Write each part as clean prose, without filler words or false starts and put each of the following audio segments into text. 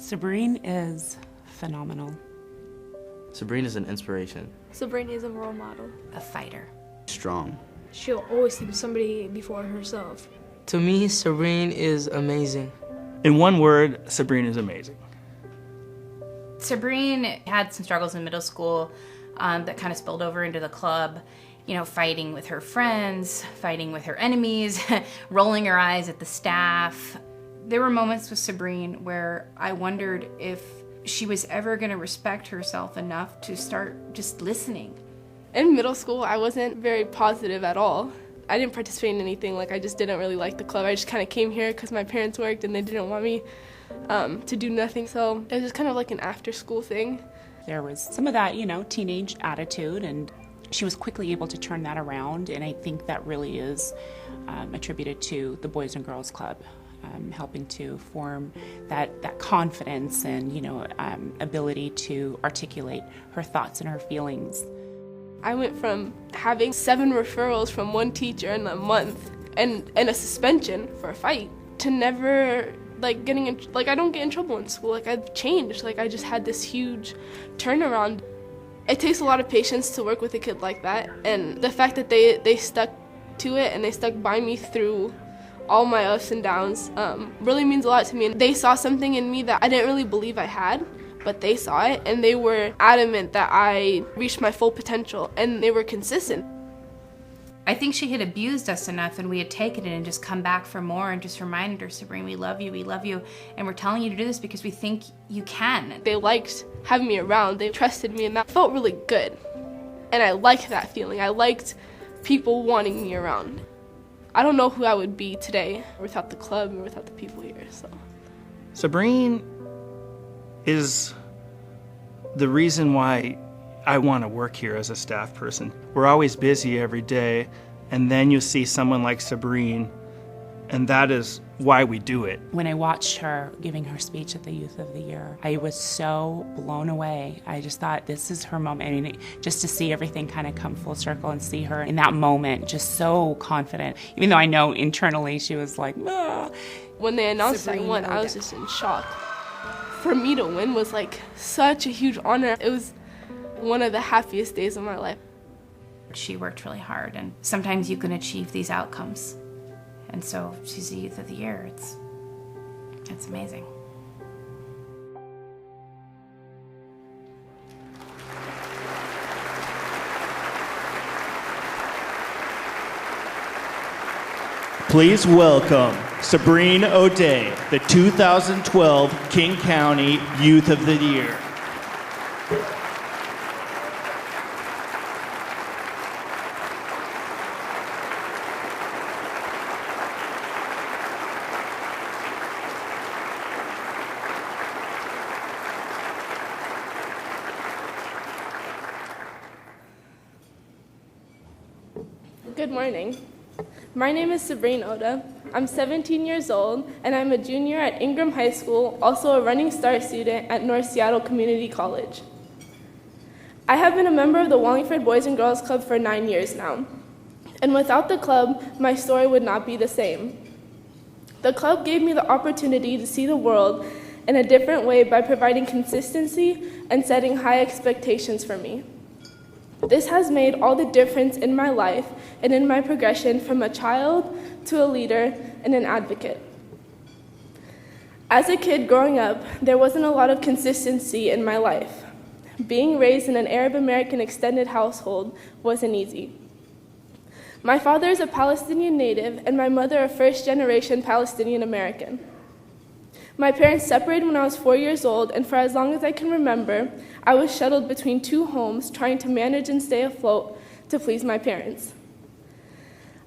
Sabrene is phenomenal. Sabrene is an inspiration. Sabrene is a role model. A fighter. Strong. She'll always keep somebody before herself. To me, Sabrene is amazing. In one word, Sabrene is amazing. Sabrene had some struggles in middle school that kind of spilled over into the club. You know, fighting with her friends, fighting with her enemies, rolling her eyes at the staff. There were moments with Sabrene where I wondered if she was ever going to respect herself enough to start just listening. In middle school, I wasn't very positive at all. I didn't participate in anything. I just didn't really like the club. I just kind of came here because my parents worked and they didn't want me to do nothing. So it was just kind of like an after-school thing. There was some of that, teenage attitude, and she was quickly able to turn that around, and I think that really is attributed to the Boys and Girls Club, helping to form that confidence and, ability to articulate her thoughts and her feelings. I went from having 7 referrals from one teacher in a month and a suspension for a fight to never getting in, I don't get in trouble in school. I've changed. I just had this huge turnaround. It takes a lot of patience to work with a kid like that, and the fact that they stuck to it and they stuck by me through all my ups and downs really means a lot to me. And they saw something in me that I didn't really believe I had, but they saw it, and they were adamant that I reached my full potential, and they were consistent. I think she had abused us enough, and we had taken it and just come back for more and just reminded her, Sabrene, we love you, and we're telling you to do this because we think you can. They liked having me around, they trusted me, and that felt really good. And I liked that feeling. I liked people wanting me around. I don't know who I would be today without the club or without the people here. Sabrene is the reason why I want to work here as a staff person. We're always busy every day, and then you see someone like Sabrene, and that is why we do it. When I watched her giving her speech at the Youth of the Year, I was so blown away. I just thought, this is her moment. I mean, just to see everything kind of come full circle and see her in that moment, just so confident. Even though I know internally she was like, ah. When they announced I won, I was just in shock. For me to win was such a huge honor. It was one of the happiest days of my life. She worked really hard, and sometimes you can achieve these outcomes. And so she's the Youth of the Year. It's amazing. Please welcome Sabrene Odeh, the 2012 King County Youth of the Year. Good morning. My name is Sabrene Odeh. I'm 17 years old, and I'm a junior at Ingram High School, also a Running Start student at North Seattle Community College. I have been a member of the Wallingford Boys and Girls Club for 9 years now, and without the club, my story would not be the same. The club gave me the opportunity to see the world in a different way by providing consistency and setting high expectations for me. This has made all the difference in my life and in my progression from a child to a leader and an advocate. As a kid growing up, there wasn't a lot of consistency in my life. Being raised in an Arab American extended household wasn't easy. My father is a Palestinian native and my mother a first-generation Palestinian American. My parents separated when I was 4 years old, and for as long as I can remember, I was shuttled between 2 homes trying to manage and stay afloat to please my parents.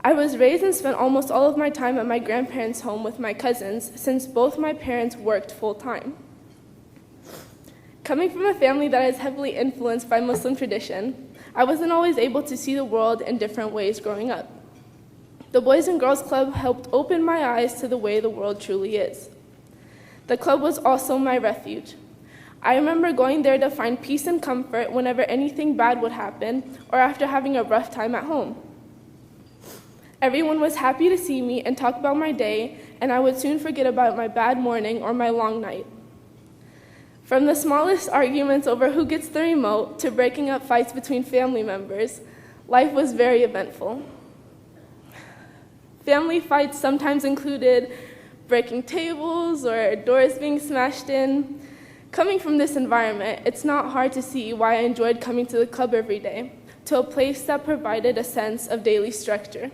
I was raised and spent almost all of my time at my grandparents' home with my cousins since both my parents worked full-time. Coming from a family that is heavily influenced by Muslim tradition, I wasn't always able to see the world in different ways growing up. The Boys and Girls Club helped open my eyes to the way the world truly is. The club was also my refuge. I remember going there to find peace and comfort whenever anything bad would happen or after having a rough time at home. Everyone was happy to see me and talk about my day, and I would soon forget about my bad morning or my long night. From the smallest arguments over who gets the remote to breaking up fights between family members, life was very eventful. Family fights sometimes included breaking tables or doors being smashed in. Coming from this environment, it's not hard to see why I enjoyed coming to the club every day, to a place that provided a sense of daily structure.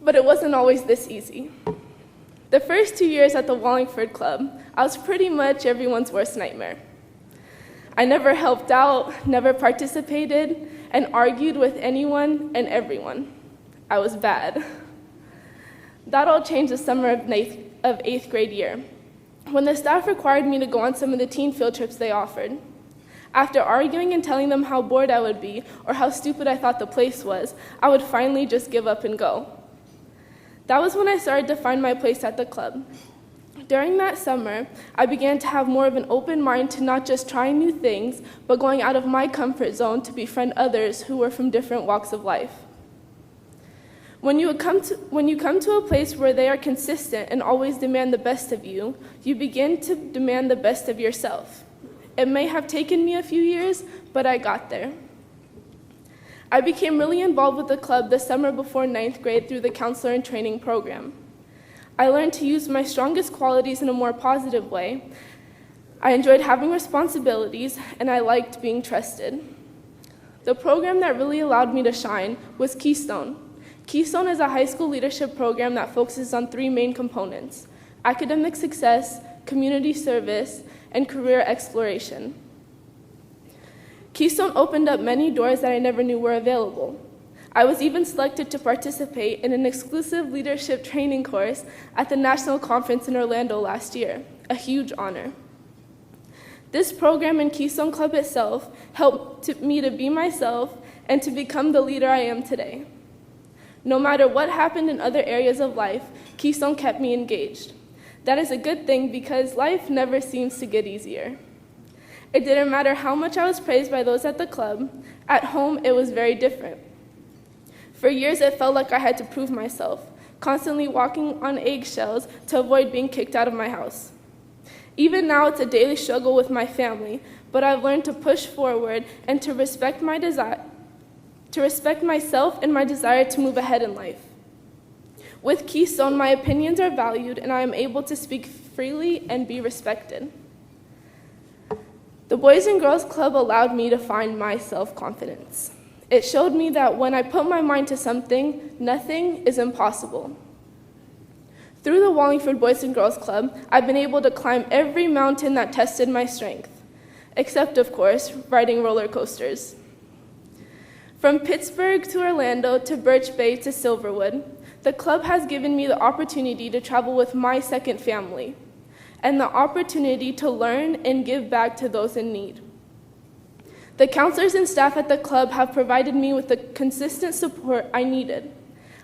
But it wasn't always this easy. The first 2 years at the Wallingford Club, I was pretty much everyone's worst nightmare. I never helped out, never participated, and argued with anyone and everyone. I was bad. That all changed the summer of eighth grade year, when the staff required me to go on some of the teen field trips they offered. After arguing and telling them how bored I would be or how stupid I thought the place was, I would finally just give up and go. That was when I started to find my place at the club. During that summer, I began to have more of an open mind to not just trying new things, but going out of my comfort zone to befriend others who were from different walks of life. When you come to a place where they are consistent and always demand the best of you, you begin to demand the best of yourself. It may have taken me a few years, but I got there. I became really involved with the club the summer before 9th grade through the counselor and training program. I learned to use my strongest qualities in a more positive way. I enjoyed having responsibilities, and I liked being trusted. The program that really allowed me to shine was Keystone. Keystone is a high school leadership program that focuses on 3 main components: academic success, community service, and career exploration. Keystone opened up many doors that I never knew were available. I was even selected to participate in an exclusive leadership training course at the national conference in Orlando last year, a huge honor. This program and Keystone Club itself helped me to be myself and to become the leader I am today. No matter what happened in other areas of life, Keystone kept me engaged. That is a good thing because life never seems to get easier. It didn't matter how much I was praised by those at the club. At home, it was very different. For years, it felt like I had to prove myself, constantly walking on eggshells to avoid being kicked out of my house. Even now, it's a daily struggle with my family, but I've learned to push forward and to respect myself and my desire to move ahead in life. With Keystone, my opinions are valued, and I am able to speak freely and be respected. The Boys and Girls Club allowed me to find my self-confidence. It showed me that when I put my mind to something, nothing is impossible. Through the Wallingford Boys and Girls Club, I've been able to climb every mountain that tested my strength, except, of course, riding roller coasters. From Pittsburgh to Orlando to Birch Bay to Silverwood, the club has given me the opportunity to travel with my second family, and the opportunity to learn and give back to those in need. The counselors and staff at the club have provided me with the consistent support I needed.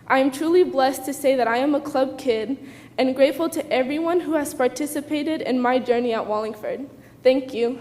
I am truly blessed to say that I am a club kid and grateful to everyone who has participated in my journey at Wallingford. Thank you.